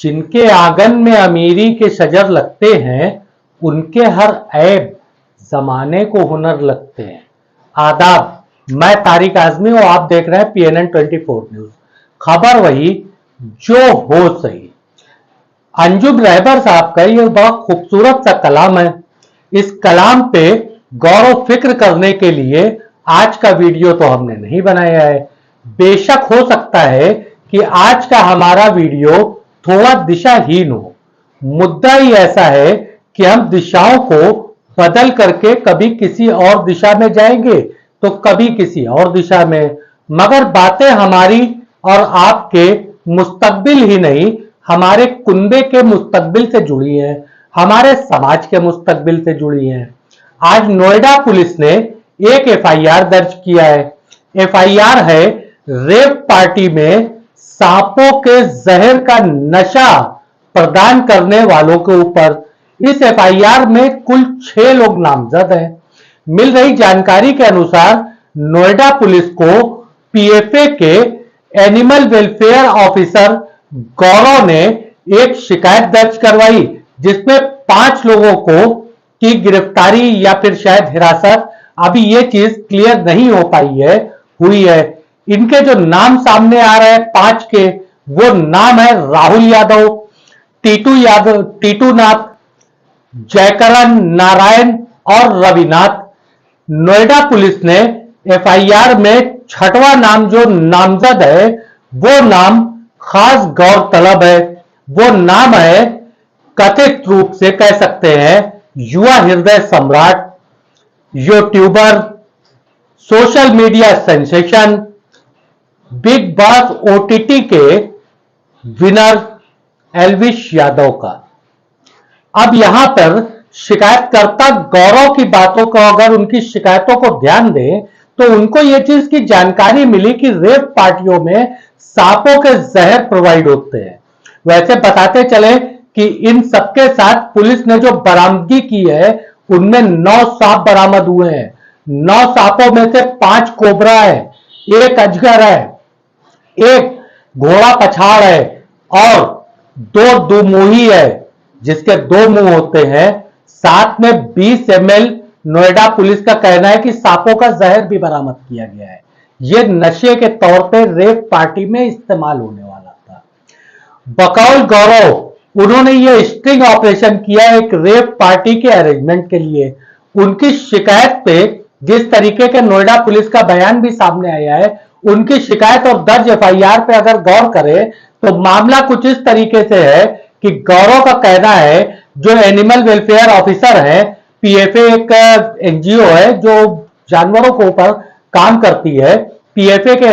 जिनके आंगन में अमीरी के शजर लगते हैं, उनके हर ऐब जमाने को हुनर लगते हैं। आदाब, मैं तारिक आजमी और आप देख रहे हैं PNN 24 न्यूज। खबर वही जो हो सही। अंजुम रहबर साहब का ये बड़ा खूबसूरत सा कलाम है। इस कलाम पे गौर व फिक्र करने के लिए आज का वीडियो तो हमने नहीं बनाया है। बेशक हो सकता है कि आज का हमारा वीडियो थोड़ा दिशाहीन हो। मुद्दा ही ऐसा है कि हम दिशाओं को बदल करके कभी किसी और दिशा में जाएंगे तो कभी किसी और दिशा में, मगर बातें हमारी और आपके मुस्तकबिल ही नहीं, हमारे कुंबे के मुस्तकबिल से जुड़ी हैं, हमारे समाज के मुस्तकबिल से जुड़ी हैं। आज नोएडा पुलिस ने एक FIR दर्ज किया है। FIR है रेप पार्टी में सांपों के जहर का नशा प्रदान करने वालों के ऊपर। इस FIR में कुल 6 लोग नामजद हैं। मिल रही जानकारी के अनुसार नोएडा पुलिस को PFA के एनिमल वेलफेयर ऑफिसर गौरव ने एक शिकायत दर्ज करवाई, जिसमें 5 लोगों को की गिरफ्तारी या फिर शायद हिरासत, अभी ये चीज क्लियर नहीं हो पाई है, हुई है। इनके जो नाम सामने आ रहे हैं 5 के, वो नाम है राहुल यादव, टीटू नाथ, जयकरण नारायण और रविनाथ। नोएडा पुलिस ने FIR में 6वां नाम जो नामजद है, वो नाम खास गौरतलब है। वो नाम है, कथित रूप से कह सकते हैं, युवा हृदय सम्राट, YouTuber, social media sensation, big boss OTT के विनर एल्विश यादव का। अब यहां पर शिकायतकर्ता गौरव की बातों को, अगर उनकी शिकायतों को ध्यान दें तो उनको यह चीज की जानकारी मिली कि रेप पार्टियों में सांपों के जहर प्रोवाइड होते हैं। वैसे बताते चले कि इन सबके साथ पुलिस ने जो बरामदगी की है उनमें 9 सांप बरामद हुए हैं। 9 सांपों में से 5 कोबरा है, 1 अजगर है, 1 घोड़ा पछाड़ है और 2 दुमुही है, जिसके 2 मुंह होते हैं। साथ में 20 ml नोएडा पुलिस का कहना है कि सांपों का जहर भी बरामद किया गया है। यह नशे के तौर पे रेप पार्टी में इस्तेमाल होने वाला था। बकौल गौरव, उन्होंने यह स्टिंग ऑपरेशन किया एक रेप पार्टी के अरेंजमेंट के लिए। उनकी शिकायत पे जिस तरीके के नोएडा पुलिस का बयान भी सामने आया है, उनकी शिकायत और दर्ज FIR पे अगर गौर करें तो मामला कुछ इस तरीके से है कि गौरव का कहना है, जो एनिमल वेलफेयर ऑफिसर है, PFA एक NGO है जो जानवरों के ऊपर काम करती है। PFA के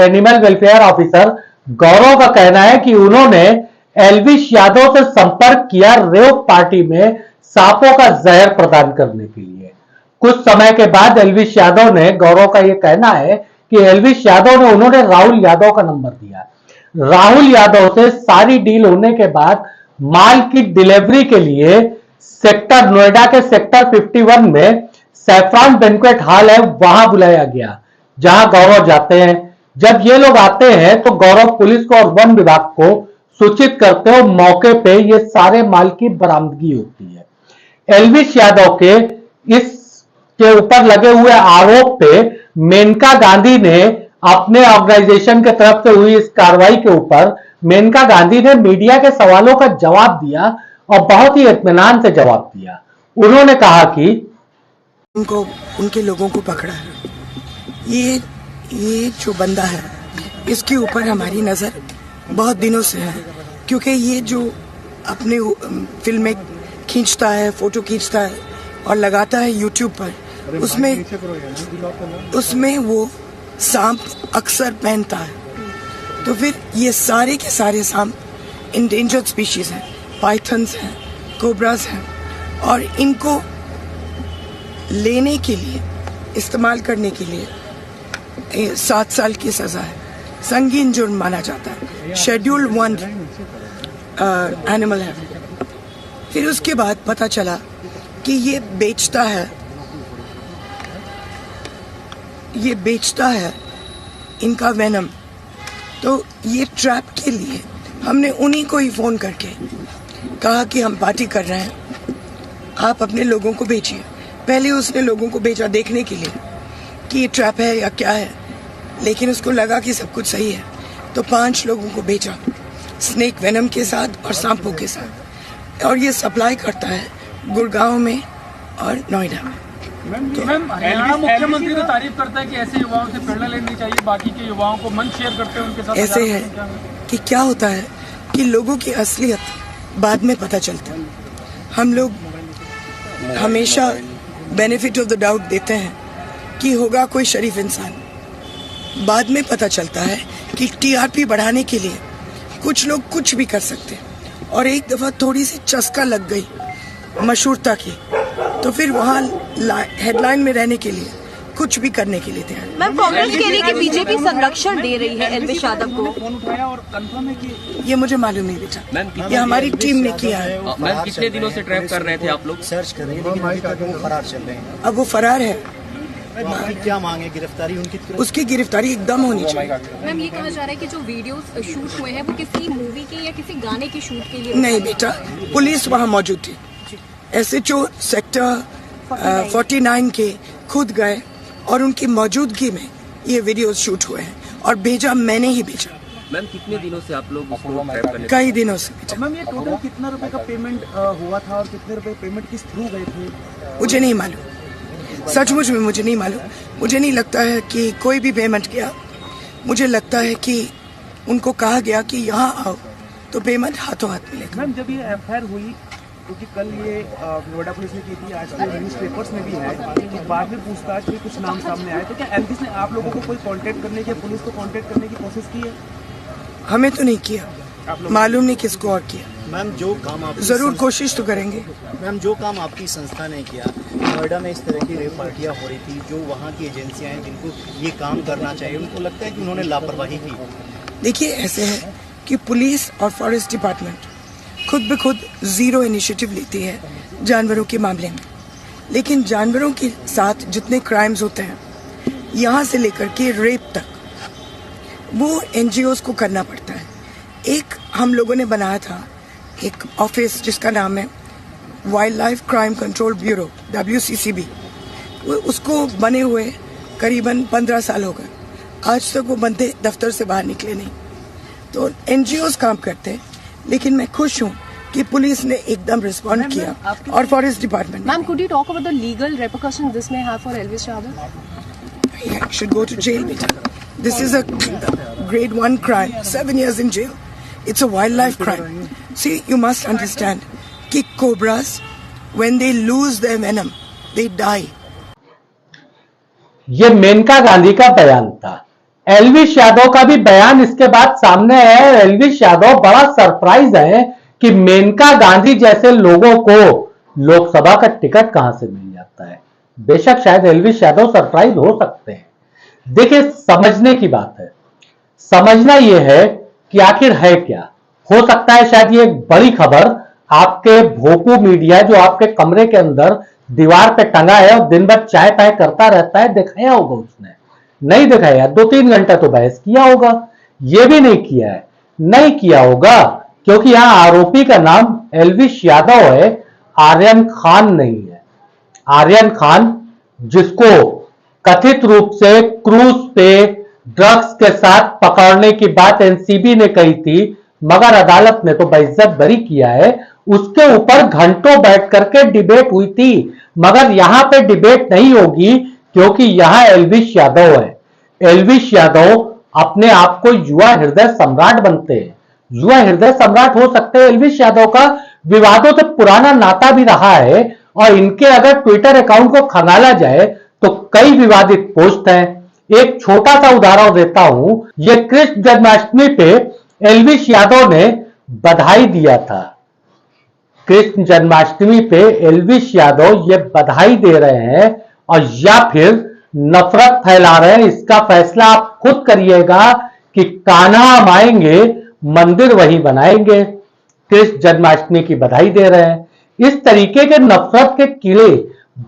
एनिमल वेलफेयर ऑफिसर गौरव का कहना है कि उन्होंने एल्विश यादव से संपर्क किया रेप पार्टी में सांपों का जहर प्रदान करने के लिए। कुछ समय के बाद एल्विश यादव ने, गौरव का यह कहना है कि एल्विश यादव ने, उन्होंने राहुल यादव का नंबर दिया। राहुल यादव से सारी डील होने के बाद माल की डिलीवरी के लिए सेक्टर नोएडा के सेक्टर 51 में सैफरान बैंक्वेट हॉल है, वहां बुलाया गया, जहां गौरव जाते हैं। जब ये लोग आते हैं तो गौरव पुलिस को और वन विभाग को सूचित करते हो। मौके पे ये सारे माल की बरामदगी होती है। एल्विश यादव के इसके ऊपर लगे हुए आरोप पे मेनका गांधी ने अपने ऑर्गेनाइजेशन के तरफ से हुई इस कार्रवाई के ऊपर मेनका गांधी ने मीडिया के सवालों का जवाब दिया और बहुत ही इत्मीनान से जवाब दिया। उन्होंने कहा कि उनके लोगों को पकड़ा है। ये जो बंदा है, इसके ऊपर हमारी नज़र बहुत दिनों से है, क्योंकि ये जो अपने फिल्में खींचता है, फोटो खींचता है और लगाता है यूट्यूब पर, उसमें वो सांप अक्सर पहनता है। तो फिर ये सारे के सारे सांप इंडेंजर्ड स्पीशीज हैं, पाइथन्स हैं, कोबरास हैं, और इनको लेने के लिए, इस्तेमाल करने के लिए 7 साल की सजा है। संगीन जुर्म माना जाता है। शेड्यूल 1 एनिमल है। फिर उसके बाद पता चला कि ये बेचता है इनका वेनम। तो ये ट्रैप के लिए हमने उन्हीं को ही फोन करके कहा कि हम पार्टी कर रहे हैं, आप अपने लोगों को भेजिए। पहले उसने लोगों को भेजा देखने के लिए कि ये ट्रैप है या क्या है, लेकिन उसको लगा कि सब कुछ सही है, तो 5 लोगों को भेजा स्नेक वेनम के साथ और सांपों के साथ, और ये सप्लाई करता है गुड़गांव में और नोएडा में। मैम हरियाणा मुख्यमंत्री तो तारीफ करता है कि ऐसे युवाओं से प्रेरणा लेनी चाहिए, बाकी के युवाओं को मंच शेयर करते हैं उनके साथ। ऐसे है कि क्या होता है कि लोगों की असलियत बाद में पता चलता है। हम लोग हमेशा बेनिफिट ऑफ द डाउट देते हैं कि होगा कोई शरीफ इंसान, बाद में पता चलता है कि टीआरपी बढ़ाने के लिए कुछ लोग कुछ भी कर सकते हैं, और एक दफा थोड़ी सी चस्का लग गई मशहूरता की, तो फिर वहाँ हेडलाइन में रहने के लिए कुछ भी करने के लिए तैयार। मैम कांग्रेस कह रही है कि बीजेपी संरक्षण दे रही है एलविश यादव को। फोन उठाया और कंफर्म है कि ये मुझे मालूम नहीं बेटा, ये हमारी टीम ने किया है। मैम कितने दिनों से ट्रैप कर रहे थे आप लोग? सर्च कर रहे हैं, लेकिन अभी तक वो फरार चल रहे हैं। अब वो फरार है, आपकी क्या मांगे? गिरफ्तारी उनकी? उसकी गिरफ्तारी एकदम होनी चाहिए। मैम ये कहा जा रहा है कि जो वीडियोस शूट हुए हैं वो किसी मूवी के या किसी गाने की शूट के लिए। नहीं बेटा, पुलिस वहाँ मौजूद थी, SHO सेक्टर 49 के खुद गए और उनकी मौजूदगी में ये वीडियोस शूट हुए हैं, और भेजा मैंने ही भेजा। मैम कितने दिनों से आप लोग उसको ट्रैप करने? कई दिनों से बेटा। मैम ये टोटल कितना रुपए का पेमेंट हुआ था और कितने रुपए पेमेंट किस थ्रू गए थे? मुझे नहीं मालूम, सचमुच में मुझे नहीं मालूम। मुझे नहीं लगता है कि कोई भी पेमेंट किया। मुझे लगता है कि उनको कहा गया कि यहाँ आओ तो पेमेंट हाथों हाथ मिलेगा। मैम जब ये एफआईआर हुई, क्योंकि कल ये नोएडा पुलिस ने की थी, आज के न्यूज पेपर्स में भी है कि बाद में पूछताछ में कुछ नाम सामने आए, तो क्या एलविश ने आप लोगों को कोई कांटेक्ट करने की, पुलिस को कांटेक्ट करने की कोशिश की है? हमें तो नहीं किया, मालूम नहीं किसको और किया। मैम जो काम आप जरूर कोशिश तो करेंगे। मैम जो काम आपकी संस्था ने किया, नोएडा में इस तरह की रेप पार्टियां हो रही थी, जो वहाँ की एजेंसियां हैं जिनको ये काम करना चाहिए, उनको लगता है कि उन्होंने लापरवाही की। देखिए ऐसे है कि पुलिस और फॉरेस्ट डिपार्टमेंट खुद ब खुद जीरो इनिशिएटिव लेती है जानवरों के मामले में, लेकिन जानवरों के साथ जितने क्राइम्स होते हैं यहाँ से लेकर के रेप तक, वो NGOs को करना पड़ता है। एक हम लोगों ने बनाया था एक ऑफिस जिसका नाम है wild life crime control bureau, WCCB। उसको बने हुए करीबन 15 साल हो गए, आज तक वो बंदे दफ्तर से बाहर निकले नहीं। तो NGOs काम करते हैं, लेकिन मैं खुश हूँ कि पुलिस ने एकदम रिस्पॉन्ड किया और forest department. Ma'am could you talk about the legal repercussions this may have for Elvish Yadav? He should go to jail, beta. This is a grade 1 crime, 7 years in jail. It's a wildlife crime. See, you must understand कि cobras, when they lose their venom, they die. ये मेनका गांधी का बयान था। एलविश यादव का भी बयान इसके बाद सामने है। एलविश यादव बड़ा सरप्राइज है कि मेनका गांधी जैसे लोगों को लोकसभा का टिकट कहां से मिल जाता है। बेशक शायद एलविश यादव सरप्राइज हो सकते हैं। देखिए, समझने की बात है, समझना यह है कि आखिर है क्या। हो सकता है शायद ये एक बड़ी खबर आपके भोकू मीडिया जो आपके कमरे के अंदर दीवार पे टंगा है और दिन भर चाय पाय करता रहता है, दिखाया होगा उसने। नहीं दिखाया, 2-3 घंटे तो बहस किया होगा। यह भी नहीं किया है, नहीं किया होगा क्योंकि यहां आरोपी का नाम एलविश यादव है, आर्यन खान नहीं है। आर्यन खान जिसको कथित रूप से क्रूज पे ड्रग्स के साथ पकड़ने की बात एनसीबी ने कही थी, मगर अदालत ने तो बेइज्जत बरी किया है। उसके ऊपर घंटों बैठ करके डिबेट हुई थी, मगर यहां पे डिबेट नहीं होगी क्योंकि यहां एलविश यादव है। एलविश यादव अपने आप को युवा हृदय सम्राट बनते हैं, युवा हृदय सम्राट हो सकते हैं। एलविश यादव का विवादों से पुराना नाता भी रहा है और इनके अगर ट्विटर अकाउंट को खंगाला जाए तो कई विवादित पोस्ट हैं। एक छोटा सा उदाहरण देता हूं। यह कृष्ण जन्माष्टमी पे एलविश यादव ने बधाई दिया था। कृष्ण जन्माष्टमी पे एलविश यादव ये बधाई दे रहे हैं और या फिर नफरत फैला रहे हैं। इसका फैसला आप खुद करिएगा कि कान्हा हम आएंगे, मंदिर वहीं बनाएंगे। कृष्ण जन्माष्टमी की बधाई दे रहे हैं। इस तरीके के नफरत के कीड़े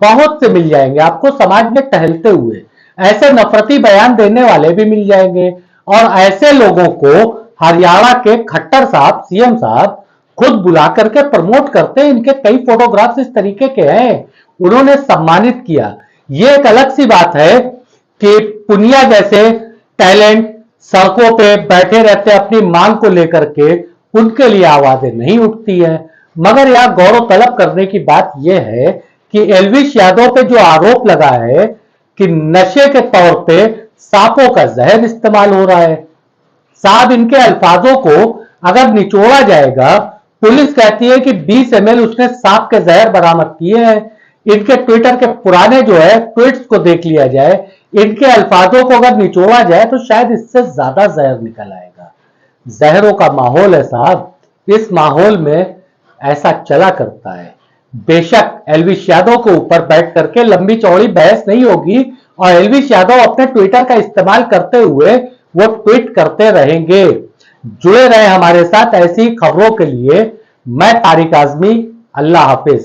बहुत से मिल जाएंगे आपको समाज में टहलते हुए। ऐसे नफरती बयान देने वाले भी मिल जाएंगे और ऐसे लोगों को हरियाणा के खट्टर साहब, सीएम साहब खुद बुला करके प्रमोट करते हैं। इनके कई फोटोग्राफ्स इस तरीके के हैं, उन्होंने सम्मानित किया। ये एक अलग सी बात है कि पुनिया जैसे टैलेंट सड़कों पे बैठे रहते अपनी मांग को लेकर के, उनके लिए आवाजें नहीं उठती है। मगर यहां गौरव तलब करने की बात यह है कि एल्विश यादव पे जो आरोप लगा है कि नशे के तौर पे सांपों का जहर इस्तेमाल हो रहा है, साहब इनके अल्फाजों को अगर निचोड़ा जाएगा, पुलिस कहती है कि 20 ml उसने सांप के जहर बरामद किए हैं। इनके ट्विटर के पुराने जो है ट्वीट्स को देख लिया जाए, इनके अल्फाजों को अगर निचोड़ा जाए तो शायद इससे ज्यादा जहर निकल आएगा। जहरों का माहौल है साहब, इस माहौल में ऐसा चला करता है। बेशक एल्विश यादव के ऊपर बैठ करके लंबी चौड़ी बहस नहीं होगी और एल्विश यादव अपने ट्विटर का इस्तेमाल करते हुए वो ट्वीट करते रहेंगे। जुड़े रहे हमारे साथ ऐसी खबरों के लिए। मैं तारिक आजमी, अल्लाह हाफिज।